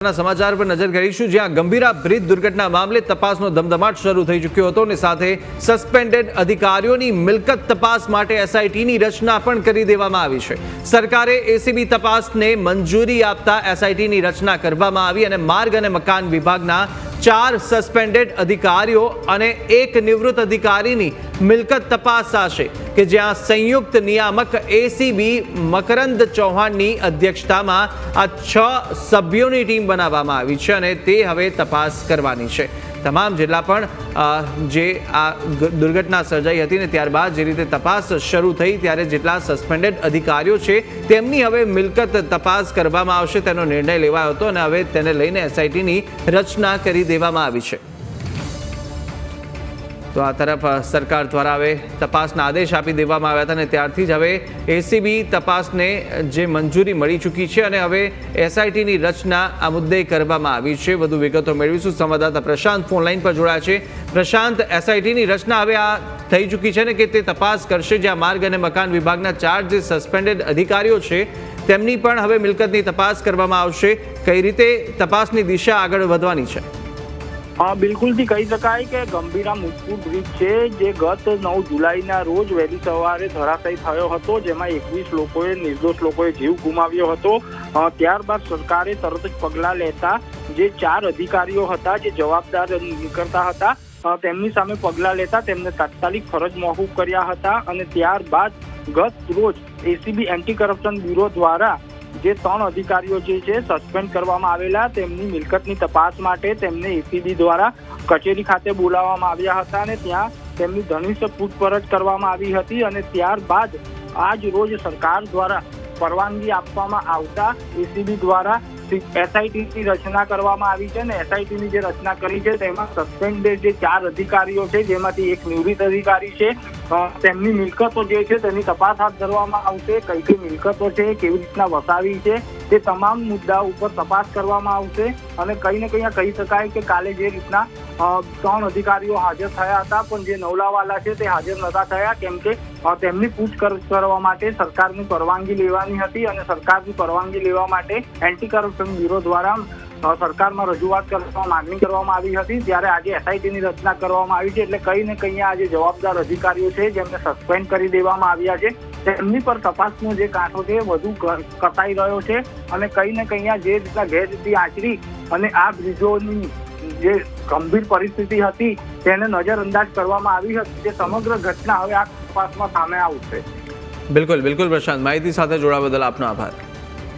સમાચાર પર નજર કરીશું, જ્યાં ગંભીરા બ્રિજ દુર્ઘટના મામલે તપાસનો ધમધમાટ શરૂ થઈ ચૂક્યો હતો અને સાથે સસ્પેન્ડેડ અધિકારીઓની મિલકત તપાસ માટે એસઆઈટીની રચના પણ કરી દેવામાં આવી છે। સરકારે એસીબી તપાસને મંજૂરી આપતા એસઆઈટીની રચના કરવામાં આવી અને માર્ગ અને મકાન વિભાગના 4 સસ્પેન્ડેડ અધિકારીઓ અને 1 નિવૃત્ત અધિકારીની મિલકત તપાસ થશે કે જ્યાં સંયુક્ત નિયામક એસીબી મકરંદ ચૌહાણની અધ્યક્ષતામાં આ 6 સભ્યોની ટીમ બનાવવામાં આવી છે અને તે હવે તપાસ કરવાની છે। તમામ જેટલા પણ જે આ દુર્ઘટના સર્જાઈ હતી ને ત્યારબાદ જે રીતે તપાસ શરૂ થઈ ત્યારે જેટલા સસ્પેન્ડેડ અધિકારીઓ છે તેમની હવે મિલકત તપાસ કરવામાં આવશે તેનો નિર્ણય લેવાયો હતો અને હવે તેને લઈને એસઆઈટીની રચના કરી દેવામાં આવી છે। તો આ તરફ સરકાર દ્વારા હવે તપાસના આદેશ આપી દેવામાં આવ્યા હતા અને ત્યારથી જ હવે એસીબી તપાસને જે મંજૂરી મળી ચૂકી છે અને હવે એસઆઈટીની રચના આ મુદ્દે કરવામાં આવી છે। વધુ વિગતો મેળવીશું। સંવાદદાતા પ્રશાંત ફોનલાઈન પર જોડાયા છે। પ્રશાંત, એસઆઈટીની રચના હવે આ થઈ ચૂકી છે ને કે તે તપાસ કરશે, જ્યાં માર્ગ અને મકાન વિભાગના 4 જે સસ્પેન્ડેડ અધિકારીઓ છે તેમની પણ હવે મિલકતની તપાસ કરવામાં આવશે। કઈ રીતે તપાસની દિશા આગળ વધવાની છે? બિલકુલથી કહી શકાય કે ગંભીરા મુજપુર બ્રિજ છે જે ગત 9 જુલાઈના રોજ વહેલી સવારે ધરાશાયી થયો હતો, જેમાં 21 લોકોએ, નિર્દોષ લોકોએ જીવ ગુમાવ્યો હતો। ત્યારબાદ સરકારે તરત જ પગલાં લેતા જે 4 અધિકારીઓ હતા જે જવાબદાર નીકળતા હતા તેમની સામે પગલાં લેતા તેમને તાત્કાલિક ફરજ મોકૂફ કર્યા હતા અને ત્યારબાદ ગત રોજ એસીબી એન્ટી કરપ્શન બ્યુરો દ્વારા જે 3 અધિકારીઓ જે છે સસ્પેન્ડ કરવામાં આવેલા તેમની મિલકતની તપાસ માટે તેમને એસીબી દ્વારા કચેરી ખાતે બોલાવવામાં આવ્યા હતા અને ત્યાં તેમની ઘનિષ્ઠ પૂછપરછ કરવામાં આવી હતી અને ત્યારબાદ આજ રોજ સરકાર દ્વારા પરવાનગી આપવામાં આવતા એસીબી દ્વારા એસઆઈટીની રચના કરવામાં આવી છે અને એસઆઈટીની જે રચના કરી છે તેમાં સસ્પેન્ડેડ જે 4 અધિકારીઓ છે જેમાંથી 1 નિવૃત્ત અધિકારી છે તેમની મિલકતો જે છે તેની તપાસ હાથ ધરવામાં આવશે। કઈ કઈ મિલકતો છે, કેવી રીતના વસાવી છે તે તમામ મુદ્દા ઉપર તપાસ કરવામાં આવશે અને કંઈ ને કંઈ કહી શકાય કે કાલે જે રીતના 3 અધિકારીઓ હાજર થયા હતા પણ જે નવલાવાલા છે તે હાજર નતા થયા કેમ કે તેમની પૂછપરછ કરવા માટે સરકારની પરવાનગી લેવાની હતી અને સરકારની પરવાનગી લેવા માટે એન્ટી કરપ્શન બ્યુરો દ્વારા સરકારમાં રજૂઆત કરવા માંગણી કરવામાં આવી હતી। ત્યારે આજે એસઆઈટીની રચના કરવામાં આવી છે એટલે કંઈ ને કંઈ આ જે જવાબદાર અધિકારીઓ છે જેમને સસ્પેન્ડ કરી દેવામાં આવ્યા છે તેમની પર તપાસનો જે કાંટો છે વધુ કસાઈ રહ્યો છે અને કંઈ ને કંઈ જે રીતના ગેરરીતિ આચરી અને આ બ્રિજોની જે ગંભીર પરિસ્થિતિ હતી તેને નજરઅંદાજ કરવામાં આવી હતી તે સમગ્ર ઘટના હવે આ તપાસમાં સામે આવશે। બિલકુલ પ્રશાંત, માહિતી સાથે જોડાવા બદલ આપનો આભાર।